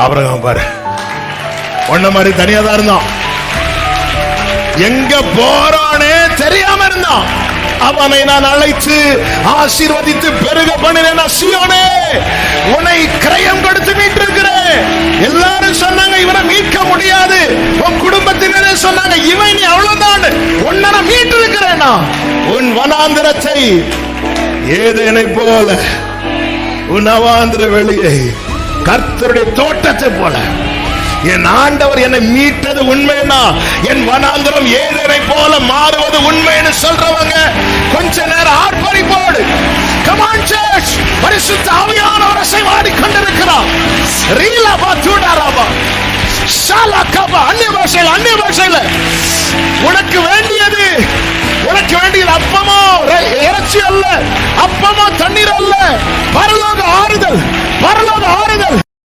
Abraham பாரு, ஒன்ன மாதிரி தனியா தான் இருந்தான். எங்க போறானே தெரியாம இருந்தான். அவனை நான் அழைத்து ஆசீர்வதித்து பெருக பண்ணினேன். சீயோனே, உன்னை கிரயம் கொடுத்து மீட்டிருக்கிறேன். எல்லாரும் சொன்னாங்க இவனை மீட்க முடியாது. உன் குடும்பத்தினரே சொன்னாங்க இவன் நீ அவ்வளவுதான், உன்னை நான் மீட்டிருக்கிறேனா. உன் வனாந்திரத்தை ஏதேனை போல, உன் அவாந்திர வெளியை கர்த்தருடைய தோட்டத்தை போல என் ஆண்டவர் என்னை மீட்டது உண்மைன்னா, என் வனாந்திரம் ஏதேனை போல மாறுவது உண்மைன்னு சொல்றவங்க கொஞ்ச நேரம் ஆர்ப்பரிப்போடு come on church, பரிசுத்த ஆவியானவர் அசைவாடி கொண்டிருக்கிறார். ரீலபா தூடாராபா ஷாலகபா, அந்நிய பாஷையில உனக்கு வேண்டியது அப்பமோ இறைச்சி அல்ல, அப்பமோ தண்ணீர் அல்ல, பரலோக ஆறுதல்.